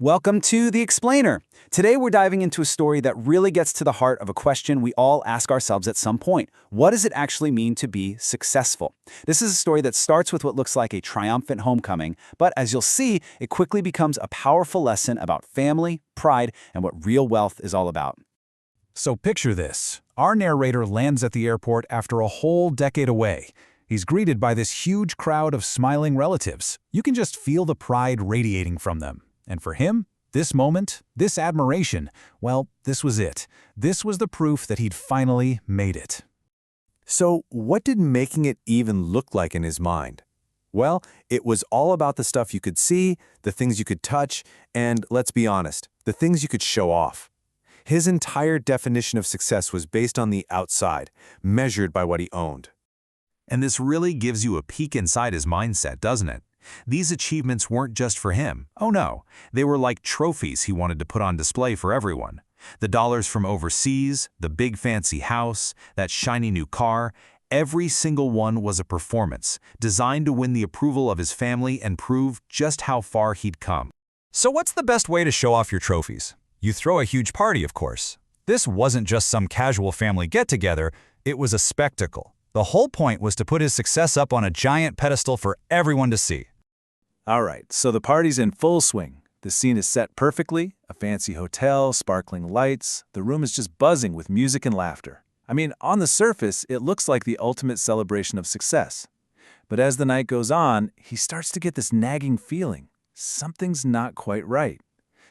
Welcome to The Explainer. Today we're diving into a story that really gets to the heart of a question we all ask ourselves at some point. What does it actually mean to be successful? This is a story that starts with what looks like a triumphant homecoming, but as you'll see, it quickly becomes a powerful lesson about family, pride, and what real wealth is all about. So picture this. Our narrator lands at the airport after a whole decade away. He's greeted by this huge crowd of smiling relatives. You can just feel the pride radiating from them. And for him, this moment, this admiration, well, this was it. This was the proof that he'd finally made it. So what did making it even look like in his mind? Well, it was all about the stuff you could see, the things you could touch, and let's be honest, the things you could show off. His entire definition of success was based on the outside, measured by what he owned. And this really gives you a peek inside his mindset, doesn't it? These achievements weren't just for him. Oh no, they were like trophies he wanted to put on display for everyone. The dollars from overseas, the big fancy house, that shiny new car, every single one was a performance, designed to win the approval of his family and prove just how far he'd come. So what's the best way to show off your trophies? You throw a huge party, of course. This wasn't just some casual family get-together, it was a spectacle. The whole point was to put his success up on a giant pedestal for everyone to see. All right, so the party's in full swing. The scene is set perfectly, a fancy hotel, sparkling lights. The room is just buzzing with music and laughter. I mean, on the surface, it looks like the ultimate celebration of success. But as the night goes on, he starts to get this nagging feeling. Something's not quite right.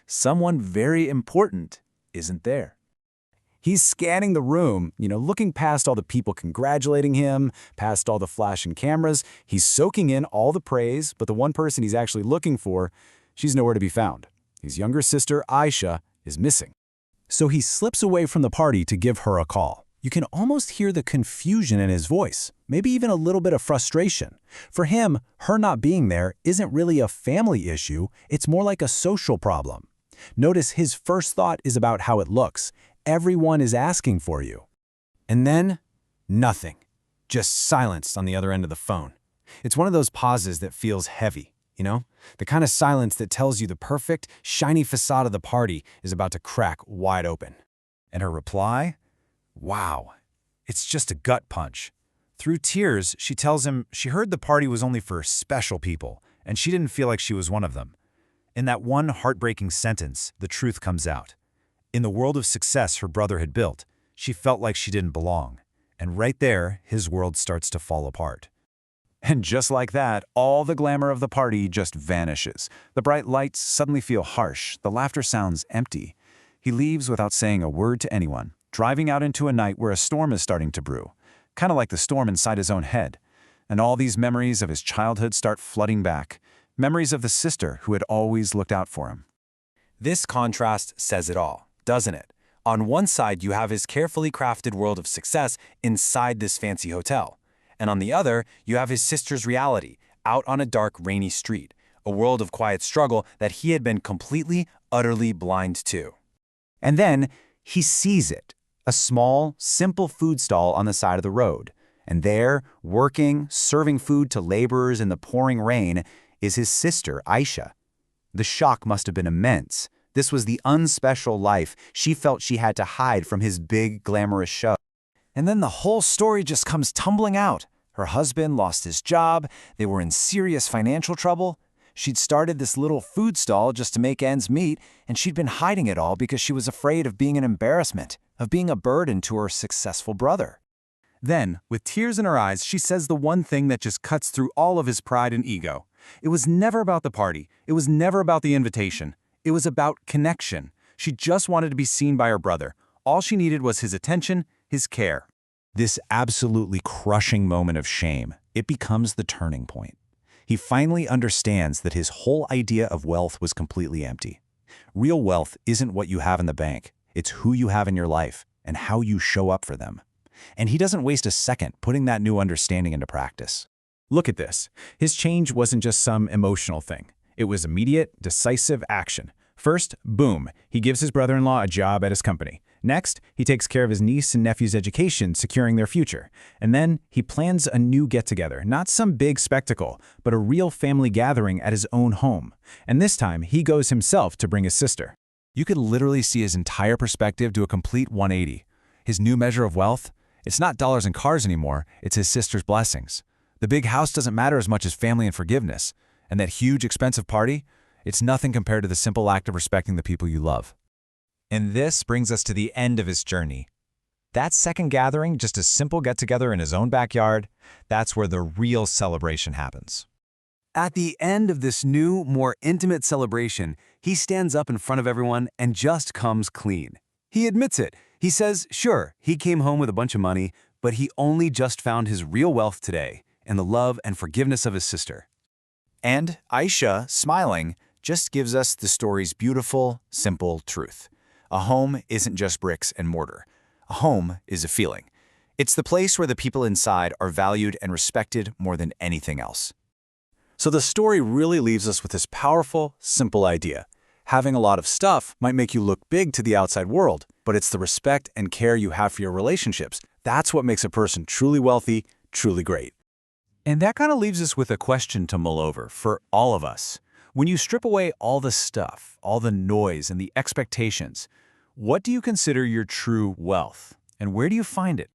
Someone very important isn't there. He's scanning the room, looking past all the people congratulating him, past all the flashing cameras. He's soaking in all the praise, but the one person he's actually looking for, she's nowhere to be found. His younger sister, Aisha, is missing. So he slips away from the party to give her a call. You can almost hear the confusion in his voice, maybe even a little bit of frustration. For him, her not being there isn't really a family issue, it's more like a social problem. Notice his first thought is about how it looks. Everyone is asking for you. And then, nothing. Just silence on the other end of the phone. It's one of those pauses that feels heavy, The kind of silence that tells you the perfect, shiny facade of the party is about to crack wide open. And her reply? Wow. It's just a gut punch. Through tears, she tells him she heard the party was only for special people, and she didn't feel like she was one of them. In that one heartbreaking sentence, the truth comes out. In the world of success her brother had built, she felt like she didn't belong. And right there, his world starts to fall apart. And just like that, all the glamour of the party just vanishes. The bright lights suddenly feel harsh. The laughter sounds empty. He leaves without saying a word to anyone, driving out into a night where a storm is starting to brew, kind of like the storm inside his own head. And all these memories of his childhood start flooding back, memories of the sister who had always looked out for him. This contrast says it all, doesn't it? On one side, you have his carefully crafted world of success inside this fancy hotel. And on the other, you have his sister's reality, out on a dark, rainy street, a world of quiet struggle that he had been completely, utterly blind to. And then he sees it, a small, simple food stall on the side of the road. And there, working, serving food to laborers in the pouring rain, is his sister, Aisha. The shock must have been immense. This was the unspecial life she felt she had to hide from his big, glamorous show. And then the whole story just comes tumbling out. Her husband lost his job, they were in serious financial trouble. She'd started this little food stall just to make ends meet, and she'd been hiding it all because she was afraid of being an embarrassment, of being a burden to her successful brother. Then, with tears in her eyes, she says the one thing that just cuts through all of his pride and ego. It was never about the party. It was never about the invitation. It was about connection. She just wanted to be seen by her brother. All she needed was his attention, his care. This absolutely crushing moment of shame, it becomes the turning point. He finally understands that his whole idea of wealth was completely empty. Real wealth isn't what you have in the bank. It's who you have in your life and how you show up for them. And he doesn't waste a second putting that new understanding into practice. Look at this. His change wasn't just some emotional thing. It was immediate, decisive action. First, boom, he gives his brother-in-law a job at his company. Next, he takes care of his niece and nephew's education, securing their future. And then, he plans a new get-together, not some big spectacle, but a real family gathering at his own home. And this time, he goes himself to bring his sister. You could literally see his entire perspective do a complete 180. His new measure of wealth? It's not dollars and cars anymore, it's his sister's blessings. The big house doesn't matter as much as family and forgiveness. And that huge, expensive party? It's nothing compared to the simple act of respecting the people you love. And this brings us to the end of his journey. That second gathering, just a simple get-together in his own backyard, that's where the real celebration happens. At the end of this new, more intimate celebration, he stands up in front of everyone and just comes clean. He admits it. He says, sure, he came home with a bunch of money, but he only just found his real wealth today in the love and forgiveness of his sister. And Aisha, smiling, just gives us the story's beautiful, simple truth. A home isn't just bricks and mortar. A home is a feeling. It's the place where the people inside are valued and respected more than anything else. So the story really leaves us with this powerful, simple idea. Having a lot of stuff might make you look big to the outside world, but it's the respect and care you have for your relationships. That's what makes a person truly wealthy, truly great. And that kind of leaves us with a question to mull over for all of us. When you strip away all the stuff, all the noise and the expectations, what do you consider your true wealth? And where do you find it?